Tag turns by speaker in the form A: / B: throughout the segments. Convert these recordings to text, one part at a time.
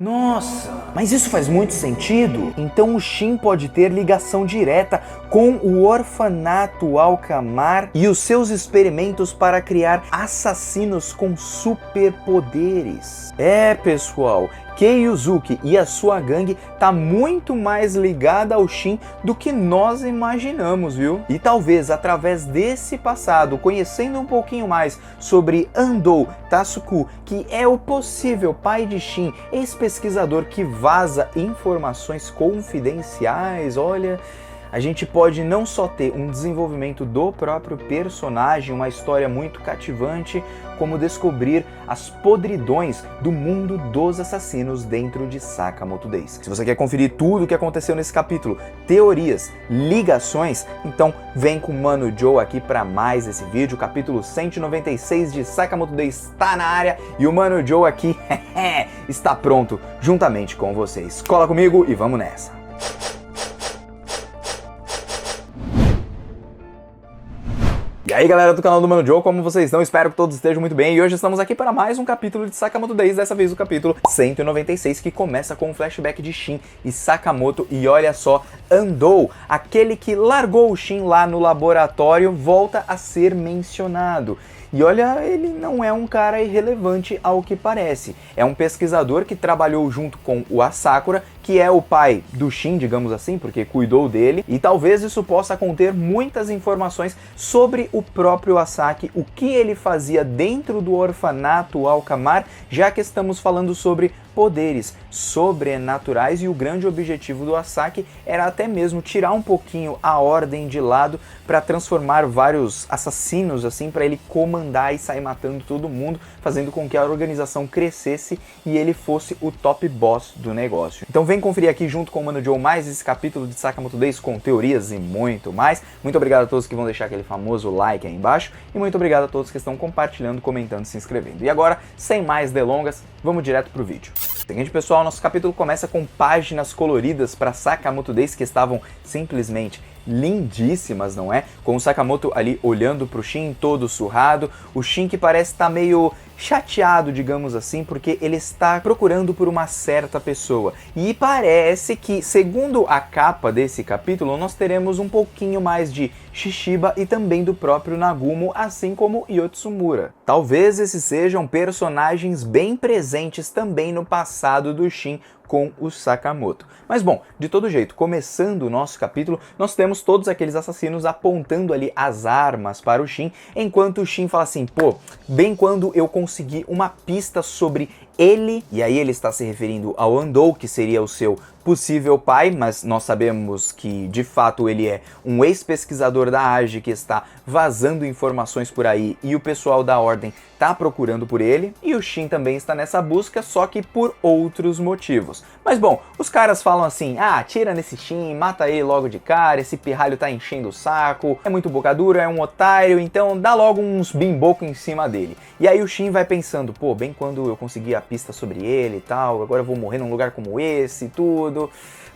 A: Nossa, mas isso faz muito sentido? Então o Shin pode ter ligação direta com o orfanato Alcamar e os seus experimentos para criar assassinos com superpoderes. É, pessoal, Kei Yuzuki e a sua gangue tá muito mais ligada ao Shin do que nós imaginamos, viu? E talvez através desse passado, conhecendo um pouquinho mais sobre Andou Tasuku, que é o possível pai de Shin, ex-pesquisador que vaza informações confidenciais, olha, a gente pode não só ter um desenvolvimento do próprio personagem, uma história muito cativante, como descobrir as podridões do mundo dos assassinos dentro de Sakamoto Days. Se você quer conferir tudo o que aconteceu nesse capítulo, teorias, ligações, então vem com o Mano Joe aqui para mais esse vídeo. O capítulo 196 de Sakamoto Days está na área e o Mano Joe aqui está pronto juntamente com vocês. Cola comigo e vamos nessa! E aí galera do canal do Mano Joe, como vocês estão? Espero que todos estejam muito bem. E hoje estamos aqui para mais um capítulo de Sakamoto Days, dessa vez o capítulo 196, que começa com um flashback de Shin e Sakamoto. E olha só, Andou, aquele que largou o Shin lá no laboratório, volta a ser mencionado. E olha, ele não é um cara irrelevante ao que parece. É um pesquisador que trabalhou junto com o Asakura, que é o pai do Shin, digamos assim, porque cuidou dele. E talvez isso possa conter muitas informações sobre o próprio Asaki, o que ele fazia dentro do orfanato Alcamar, já que estamos falando sobre poderes sobrenaturais e o grande objetivo do Asaki era até mesmo tirar um pouquinho a ordem de lado para transformar vários assassinos assim, para ele comandar e sair matando todo mundo, fazendo com que a organização crescesse e ele fosse o top boss do negócio. Então vem conferir aqui junto com o Mano Joe mais esse capítulo de Sakamoto Days com teorias e muito mais. Muito obrigado a todos que vão deixar aquele famoso like aí embaixo e muito obrigado a todos que estão compartilhando, comentando, se inscrevendo. E agora, sem mais delongas, vamos direto pro vídeo. Seguinte, pessoal, nosso capítulo começa com páginas coloridas para Sakamoto Days que estavam simplesmente lindíssimas, não é? Com o Sakamoto ali olhando pro Shin todo surrado, o Shin que parece estar meio chateado, digamos assim, porque ele está procurando por uma certa pessoa. E parece que, segundo a capa desse capítulo, nós teremos um pouquinho mais de Shishiba e também do próprio Nagumo, assim como Yotsumura. Talvez esses sejam personagens bem presentes também no passado do Shin com o Sakamoto. Mas bom, de todo jeito, começando o nosso capítulo, nós temos todos aqueles assassinos apontando ali as armas para o Shin, enquanto o Shin fala assim, pô, bem quando eu consegui uma pista sobre ele, e aí ele está se referindo ao Andou, que seria o seu possível pai, mas nós sabemos que de fato ele é um ex-pesquisador da AGE que está vazando informações por aí e o pessoal da Ordem está procurando por ele, e o Shin também está nessa busca, só que por outros motivos. Mas bom, os caras falam assim, atira nesse Shin, mata ele logo de cara, esse pirralho tá enchendo o saco, é muito boca dura, é um otário, então dá logo uns bimboco em cima dele. E aí o Shin vai pensando, pô, bem quando eu consegui a pista sobre ele e tal, agora eu vou morrer num lugar como esse e tudo.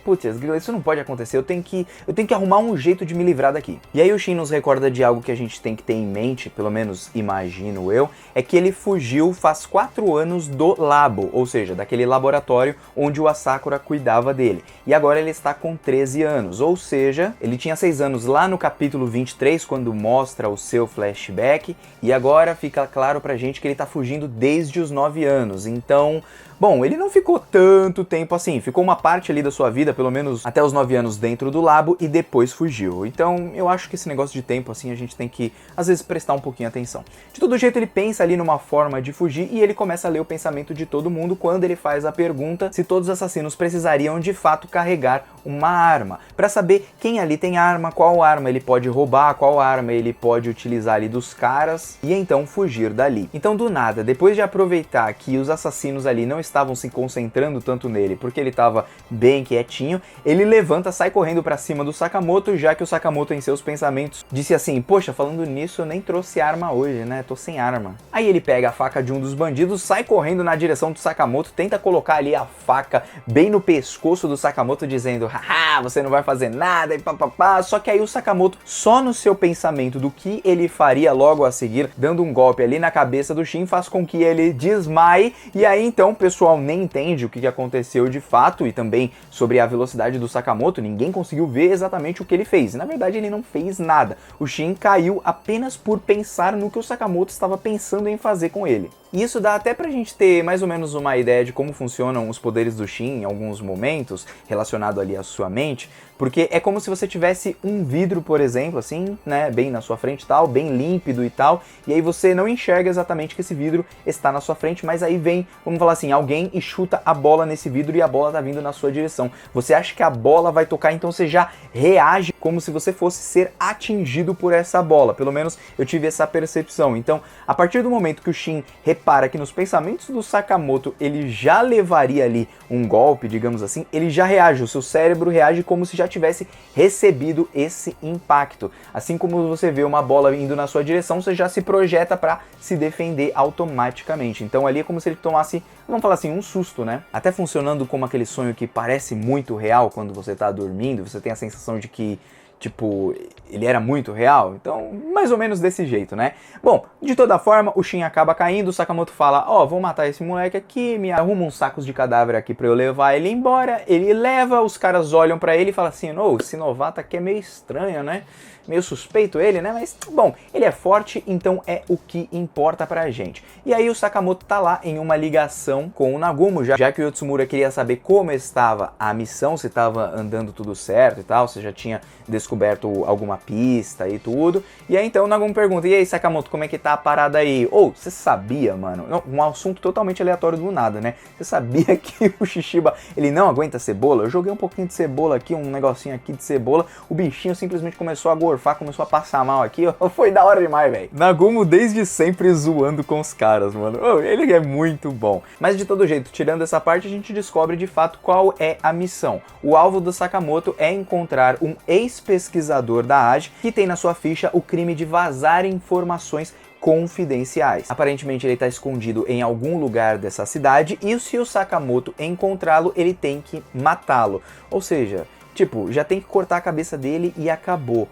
A: Putz, isso não pode acontecer, eu tenho que arrumar um jeito de me livrar daqui. E aí o Shin nos recorda de algo que a gente tem que ter em mente, pelo menos imagino eu, é que ele fugiu faz 4 anos do labo, ou seja, daquele laboratório onde o Asakura cuidava dele. E agora ele está com 13 anos, ou seja, ele tinha 6 anos lá no capítulo 23, quando mostra o seu flashback, e agora fica claro pra gente que ele tá fugindo desde os 9 anos, então... Bom, ele não ficou tanto tempo assim, ficou uma parte ali da sua vida, pelo menos até os 9 anos dentro do labo e depois fugiu. Então eu acho que esse negócio de tempo assim a gente tem que às vezes prestar um pouquinho atenção. De todo jeito ele pensa ali numa forma de fugir e ele começa a ler o pensamento de todo mundo quando ele faz a pergunta se todos os assassinos precisariam de fato carregar uma arma, para saber quem ali tem arma, qual arma ele pode roubar, qual arma ele pode utilizar ali dos caras e então fugir dali. Então do nada, depois de aproveitar que os assassinos ali não estavam se concentrando tanto nele, porque ele estava bem quietinho, ele levanta, sai correndo para cima do Sakamoto, já que o Sakamoto em seus pensamentos disse assim, poxa, falando nisso eu nem trouxe arma hoje, né, tô sem arma. Aí ele pega a faca de um dos bandidos, sai correndo na direção do Sakamoto, tenta colocar ali a faca bem no pescoço do Sakamoto, dizendo, haha, você não vai fazer nada e papapá, só que aí o Sakamoto, só no seu pensamento do que ele faria logo a seguir, dando um golpe ali na cabeça do Shin, faz com que ele desmaie, e aí então o pessoal pessoal nem entende o que aconteceu de fato e também sobre a velocidade do Sakamoto, ninguém conseguiu ver exatamente o que ele fez. Na verdade, ele não fez nada. O Shin caiu apenas por pensar no que o Sakamoto estava pensando em fazer com ele. E isso dá até pra gente ter mais ou menos uma ideia de como funcionam os poderes do Shin em alguns momentos, relacionado ali à sua mente, porque é como se você tivesse um vidro, por exemplo, assim, né, bem na sua frente e tal, bem límpido e tal, e aí você não enxerga exatamente que esse vidro está na sua frente, mas aí vem, vamos falar assim, alguém e chuta a bola nesse vidro e a bola tá vindo na sua direção. Você acha que a bola vai tocar, então você já reage como se você fosse ser atingido por essa bola. Pelo menos eu tive essa percepção. Então, a partir do momento que o Shin repara que nos pensamentos do Sakamoto ele já levaria ali um golpe, digamos assim, ele já reage, o seu cérebro reage como se já tivesse recebido esse impacto. Assim como você vê uma bola indo na sua direção, você já se projeta para se defender automaticamente. Então ali é como se ele tomasse, vamos falar assim, um susto, né? Até funcionando como aquele sonho que parece muito real quando você tá dormindo, você tem a sensação de que tipo, ele era muito real, então mais ou menos desse jeito, né? Bom, de toda forma, o Shin acaba caindo, o Sakamoto fala, ó, vou matar esse moleque aqui, me arruma uns sacos de cadáver aqui pra eu levar ele embora, ele leva, os caras olham pra ele e falam assim, ô, esse novato aqui é meio estranho, né? Meio suspeito ele, né? Mas, bom, ele é forte, então é o que importa pra gente. E aí o Sakamoto tá lá em uma ligação com o Nagumo, já que o Yotsumura queria saber como estava a missão, se estava andando tudo certo e tal, se já tinha descoberto alguma pista e tudo. E aí então o Nagumo pergunta, e aí Sakamoto, como é que tá a parada aí? Ou, você sabia, mano? Não, um assunto totalmente aleatório do nada, né? Você sabia que o Shishiba, ele não aguenta cebola? Eu joguei um pouquinho de cebola aqui, um negocinho aqui de cebola, o bichinho simplesmente começou a gorfar, começou a passar mal aqui, ó. Foi da hora demais, velho. Nagumo desde sempre zoando com os caras, mano. Oh, ele é muito bom. Mas de todo jeito, tirando essa parte, a gente descobre de fato qual é a missão. O alvo do Sakamoto é encontrar um ex-pesquisador da AGE que tem na sua ficha o crime de vazar informações confidenciais. Aparentemente ele está escondido em algum lugar dessa cidade e se o Sakamoto encontrá-lo, ele tem que matá-lo. Ou seja, tipo, já tem que cortar a cabeça dele e acabou.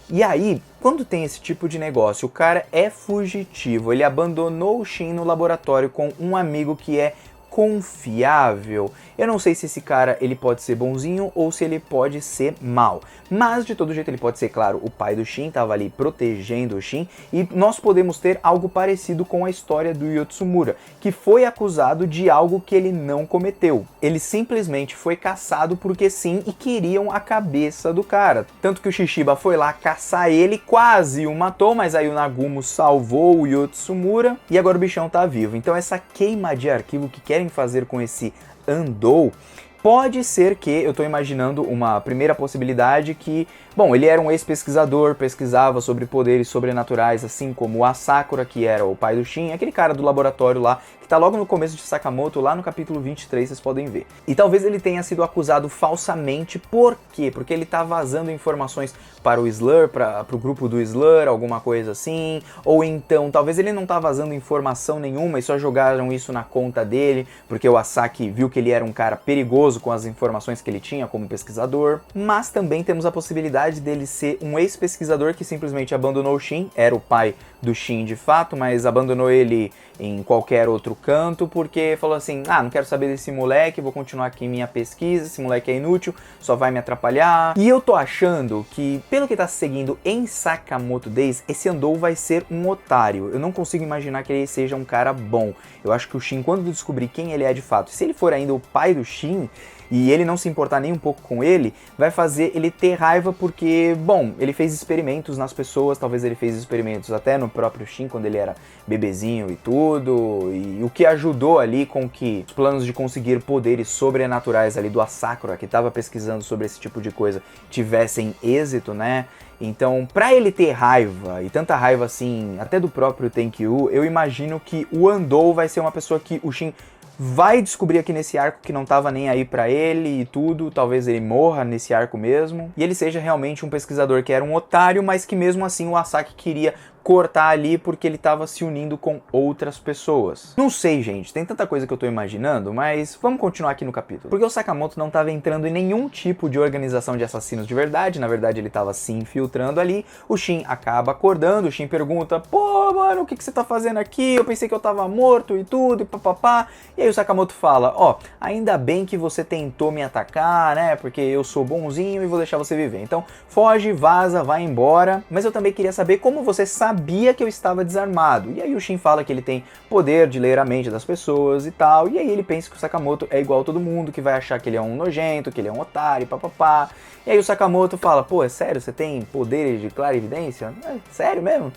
A: E aí, quando tem esse tipo de negócio, o cara é fugitivo, ele abandonou o Shin no laboratório com um amigo que é confiável. Eu não sei se esse cara ele pode ser bonzinho ou se ele pode ser mal, mas de todo jeito ele pode ser, claro, o pai do Shin estava ali protegendo o Shin e nós podemos ter algo parecido com a história do Yotsumura, que foi acusado de algo que ele não cometeu. Ele simplesmente foi caçado porque sim e queriam a cabeça do cara. Tanto que o Shishiba foi lá caçar ele, quase o matou, mas aí o Nagumo salvou o Yotsumura e agora o bichão tá vivo. Então essa queima de arquivo que querem fazer com esse Andou, pode ser que, eu estou imaginando uma primeira possibilidade que, bom, ele era um ex-pesquisador, pesquisava sobre poderes sobrenaturais, assim como o Asakura, que era o pai do Shin, aquele cara do laboratório lá, que tá logo no começo de Sakamoto, lá no capítulo 23, vocês podem ver. E talvez ele tenha sido acusado falsamente, por quê? Porque ele tá vazando informações para o Slur, para o grupo do Slur, alguma coisa assim, ou então, talvez ele não tá vazando informação nenhuma e só jogaram isso na conta dele, porque o Asaki viu que ele era um cara perigoso com as informações que ele tinha como pesquisador, mas também temos a possibilidade dele ser um ex-pesquisador que simplesmente abandonou o Shin, era o pai do Shin de fato, mas abandonou ele em qualquer outro canto, porque falou assim, não quero saber desse moleque, vou continuar aqui minha pesquisa, esse moleque é inútil, só vai me atrapalhar. E eu tô achando que, pelo que tá seguindo em Sakamoto Days, esse Andou vai ser um otário. Eu não consigo imaginar que ele seja um cara bom. Eu acho que o Shin, quando descobrir quem ele é de fato, se ele for ainda o pai do Shin, e ele não se importar nem um pouco com ele, vai fazer ele ter raiva porque, bom, ele fez experimentos nas pessoas, talvez ele fez experimentos até no próprio Shin quando ele era bebezinho e tudo, e o que ajudou ali com que os planos de conseguir poderes sobrenaturais ali do Asakura, que estava pesquisando sobre esse tipo de coisa, tivessem êxito, né? Então, pra ele ter raiva, e tanta raiva assim, até do próprio Tenkyu, eu imagino que o Andou vai ser uma pessoa que o Shin vai descobrir aqui nesse arco que não tava nem aí pra ele e tudo, talvez ele morra nesse arco mesmo, e ele seja realmente um pesquisador que era um otário, mas que mesmo assim o Asaki queria cortar ali porque ele tava se unindo com outras pessoas. Não sei, gente, tem tanta coisa que eu tô imaginando, mas vamos continuar aqui no capítulo. Porque o Sakamoto não tava entrando em nenhum tipo de organização de assassinos de verdade, na verdade ele tava se infiltrando ali. O Shin acaba acordando, o Shin pergunta, pô, mano, o que você tá fazendo aqui? Eu pensei que eu tava morto e tudo, e papapá. E aí o Sakamoto fala, ó, ainda bem que você tentou me atacar, né, porque eu sou bonzinho e vou deixar você viver. Então foge, vaza, vai embora. Mas eu também queria saber como você sabia que eu estava desarmado. E aí o Shin fala que ele tem poder de ler a mente das pessoas e tal. E aí ele pensa que o Sakamoto é igual a todo mundo, que vai achar que ele é um nojento, que ele é um otário, papapá. E aí o Sakamoto fala, pô, é sério? Você tem poderes de clarividência? É sério mesmo?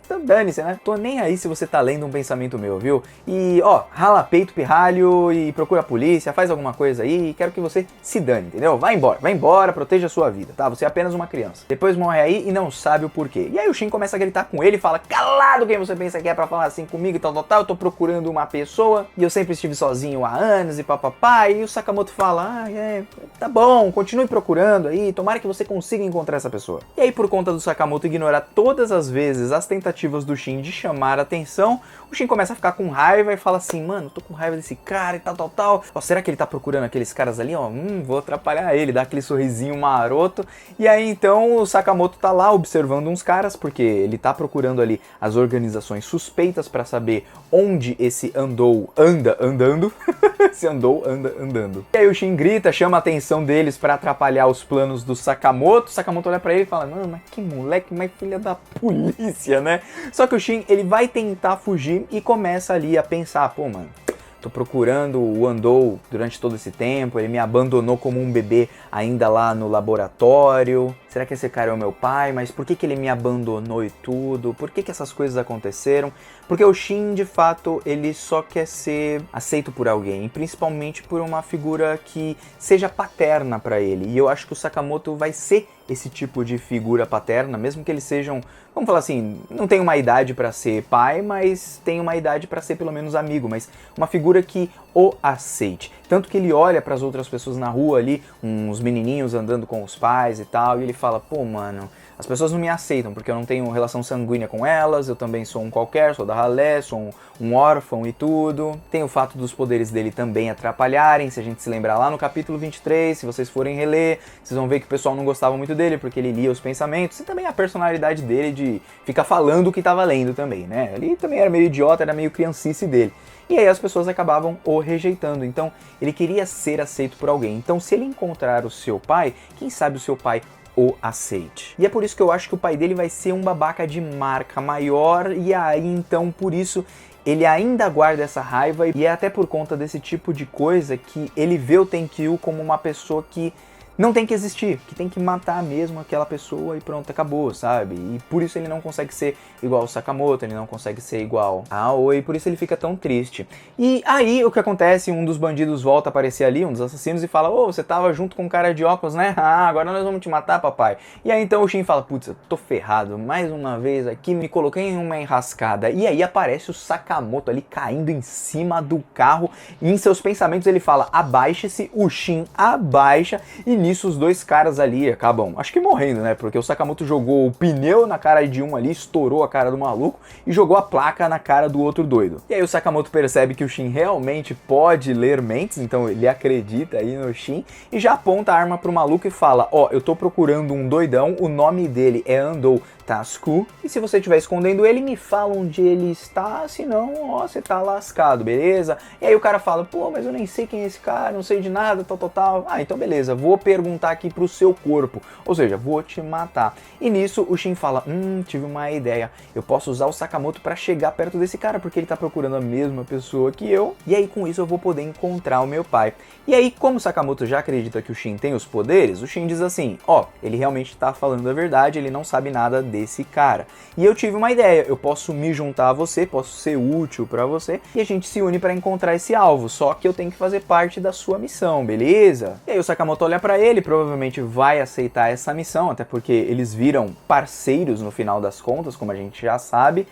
A: Então dane-se, né? Tô nem aí se você tá lendo um pensamento meu, viu? E, ó, rala peito, pirralho e procura a polícia, faz alguma coisa aí, quero que você se dane, entendeu? Vai embora, proteja a sua vida, tá? Você é apenas uma criança. Depois morre aí e não sabe o porquê. E aí o Shin começa a gritar com ele e fala, calado, quem você pensa que é pra falar assim comigo e tal, eu tô procurando uma pessoa e eu sempre estive sozinho há anos e papapá. E o Sakamoto fala, tá bom, continue procurando aí, tomara que você consiga encontrar essa pessoa. E aí por conta do Sakamoto ignorar todas as vezes as tentativas do Shin de chamar a atenção, o Shin começa a ficar com raiva e fala assim, mano, tô com raiva desse cara e tal. Ó, será que ele tá procurando aqueles caras ali? Ó, vou atrapalhar ele, dá aquele sorrisinho maroto. E aí então o Sakamoto tá lá observando uns caras, porque ele tá procurando ali as organizações suspeitas pra saber onde esse anda andando. Esse anda andando. E aí o Shin grita, chama a atenção deles pra atrapalhar os planos do Sakamoto. O Sakamoto olha pra ele e fala, mano, mas que moleque, mas filha da polícia, né? Só que o Shin, ele vai tentar fugir e começa ali a pensar, pô, mano, tô procurando o Andou durante todo esse tempo, ele me abandonou como um bebê ainda lá no laboratório. Será que esse cara é o meu pai? Mas por que ele me abandonou e tudo? Por que essas coisas aconteceram? Porque o Shin, de fato, ele só quer ser aceito por alguém, principalmente por uma figura que seja paterna pra ele. E eu acho que o Sakamoto vai ser esse tipo de figura paterna, mesmo que eles sejam, vamos falar assim, não tem uma idade pra ser pai, mas tem uma idade pra ser pelo menos amigo, mas uma figura que o aceite. Tanto que ele olha para as outras pessoas na rua ali, uns menininhos andando com os pais e tal, e ele fala, pô, mano, as pessoas não me aceitam porque eu não tenho relação sanguínea com elas, eu também sou um qualquer, sou da ralé, sou um órfão e tudo. Tem o fato dos poderes dele também atrapalharem, se a gente se lembrar lá no capítulo 23, se vocês forem reler, vocês vão ver que o pessoal não gostava muito dele porque ele lia os pensamentos, e também a personalidade dele de ficar falando o que estava lendo também, né? Ele também era meio idiota, era meio criancice dele. E aí as pessoas acabavam o rejeitando, então ele queria ser aceito por alguém. Então se ele encontrar o seu pai, quem sabe o seu pai o aceite. E é por isso que eu acho que o pai dele vai ser um babaca de marca maior, e aí então por isso ele ainda guarda essa raiva, e é até por conta desse tipo de coisa que ele vê o Tenkyu como uma pessoa que não tem que existir, que tem que matar mesmo aquela pessoa e pronto, acabou, sabe? E por isso ele não consegue ser igual o Sakamoto, ele não consegue ser igual a Aoi, por isso ele fica tão triste. E aí o que acontece, um dos bandidos volta a aparecer ali, um dos assassinos, e fala, ô, você tava junto com um cara de óculos, né? Ah, agora nós vamos te matar, papai. E aí então o Shin fala, putz, eu tô ferrado, mais uma vez aqui, me coloquei em uma enrascada. E aí aparece o Sakamoto ali caindo em cima do carro, e em seus pensamentos ele fala, abaixe-se, o Shin abaixa, e nisso os dois caras ali acabam, acho que morrendo, né? Porque o Sakamoto jogou o pneu na cara de um ali, estourou a cara do maluco e jogou a placa na cara do outro doido. E aí o Sakamoto percebe que o Shin realmente pode ler mentes, então ele acredita aí no Shin e já aponta a arma pro maluco e fala, ó, eu tô procurando um doidão, o nome dele é Andou Tasku, e se você estiver escondendo ele, me fala onde ele está, senão, ó, você tá lascado, beleza? E aí o cara fala, pô, mas eu nem sei quem é esse cara, não sei de nada, tal. Ah, então beleza, vou perguntar aqui pro seu corpo, ou seja, vou te matar. E nisso o Shin fala, tive uma ideia, eu posso usar o Sakamoto pra chegar perto desse cara, porque ele tá procurando a mesma pessoa que eu, e aí com isso eu vou poder encontrar o meu pai. E aí, como o Sakamoto já acredita que o Shin tem os poderes, o Shin diz assim, ó, ele realmente tá falando a verdade, ele não sabe nada desse cara. E eu tive uma ideia, eu posso me juntar a você, posso ser útil pra você, e a gente se une pra encontrar esse alvo, só que eu tenho que fazer parte da sua missão, beleza? E aí o Sakamoto olha pra ele, provavelmente vai aceitar essa missão, até porque eles viram parceiros no final das contas, como a gente já sabe.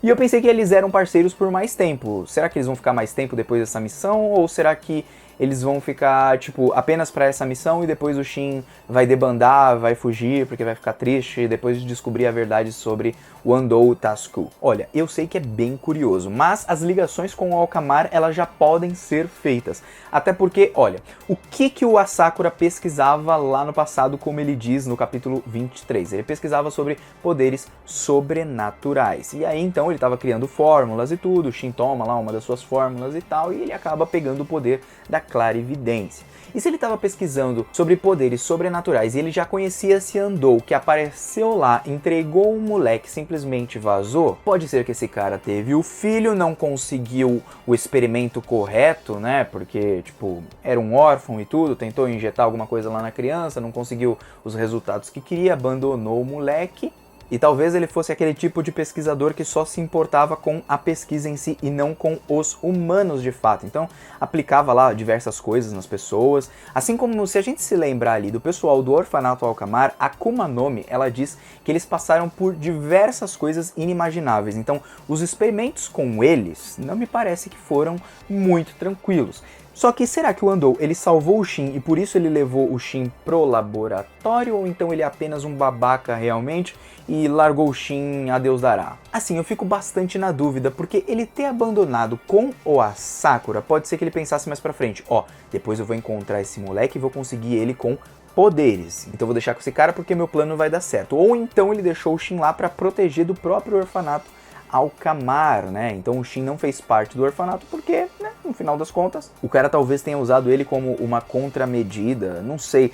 A: E eu pensei que eles eram parceiros por mais tempo. Será que eles vão ficar mais tempo depois dessa missão? Ou será que eles vão ficar, tipo, apenas pra essa missão e depois o Shin vai debandar, vai fugir porque vai ficar triste depois de descobrir a verdade sobre o Andou Tasuku. Olha, eu sei que é bem curioso, mas as ligações com o Alkamar, elas já podem ser feitas. Até porque, olha, o que o Asakura pesquisava lá no passado, como ele diz no capítulo 23? Ele pesquisava sobre poderes sobrenaturais. E aí, então, ele estava criando fórmulas e tudo, o Shin toma lá uma das suas fórmulas e tal, e ele acaba pegando o poder da clarividência. E se ele estava pesquisando sobre poderes sobrenaturais e ele já conhecia esse Andou que apareceu lá, entregou um moleque, simplesmente vazou, pode ser que esse cara teve o filho, não conseguiu o experimento correto, né? Porque, tipo, era um órfão e tudo, tentou injetar alguma coisa lá na criança, não conseguiu os resultados que queria, abandonou o moleque. E talvez ele fosse aquele tipo de pesquisador que só se importava com a pesquisa em si e não com os humanos de fato. Então, aplicava lá diversas coisas nas pessoas. Assim como se a gente se lembrar ali do pessoal do Orfanato Alkamar, a Akuma no Mi, ela diz que eles passaram por diversas coisas inimagináveis. Então, os experimentos com eles não me parece que foram muito tranquilos. Só que será que o Andou, ele salvou o Shin e por isso ele levou o Shin pro laboratório? Ou então ele é apenas um babaca realmente e largou o Shin a Deus dará? Assim, eu fico bastante na dúvida, porque ele ter abandonado com o Asakura, pode ser que ele pensasse mais pra frente, ó, depois eu vou encontrar esse moleque e vou conseguir ele com poderes. Então eu vou deixar com esse cara porque meu plano vai dar certo. Ou então ele deixou o Shin lá pra proteger do próprio orfanato Alkamar, né? Então o Shin não fez parte do orfanato porque, né, no final das contas, o cara talvez tenha usado ele como uma contramedida, não sei.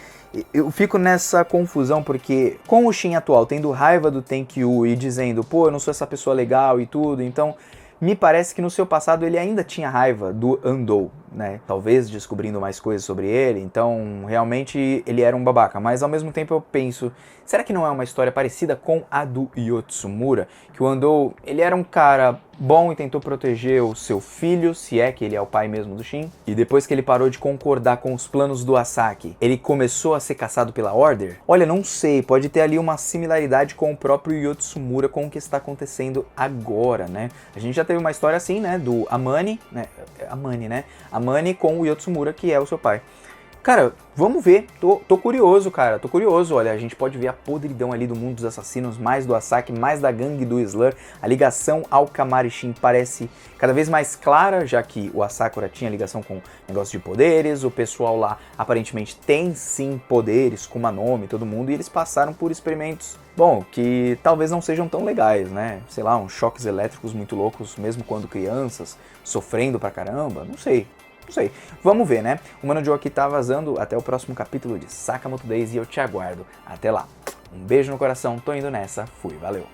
A: Eu fico nessa confusão porque com o Shin atual tendo raiva do Tenkyu e dizendo, pô, eu não sou essa pessoa legal e tudo, então me parece que no seu passado ele ainda tinha raiva do Andou, né? Talvez descobrindo mais coisas sobre ele, então realmente ele era um babaca. Mas ao mesmo tempo eu penso, será que não é uma história parecida com a do Yotsumura? Que o Andou, ele era um cara bom e tentou proteger o seu filho, se é que ele é o pai mesmo do Shin. E depois que ele parou de concordar com os planos do Asaki, ele começou a ser caçado pela Order? Olha, não sei, pode ter ali uma similaridade com o próprio Yotsumura com o que está acontecendo agora, né? A gente já teve uma história assim, né, do Amane, né? Amane com o Yotsumura, que é o seu pai. Cara, vamos ver, tô curioso, cara, tô curioso. Olha, a gente pode ver a podridão ali do mundo dos assassinos, mais do Asaki, mais da gangue do Slur. A ligação ao Alkamar e Shin parece cada vez mais clara, já que o Asakura tinha ligação com negócio de poderes, o pessoal lá aparentemente tem sim poderes, Kuma no Mi, todo mundo, e eles passaram por experimentos, bom, que talvez não sejam tão legais, né? Sei lá, uns choques elétricos muito loucos, mesmo quando crianças, sofrendo pra caramba, não sei. Não sei. Vamos ver, né? O Mano Joe aqui tá vazando. Até o próximo capítulo de Sakamoto Days e eu te aguardo. Até lá. Um beijo no coração, tô indo nessa. Fui, valeu.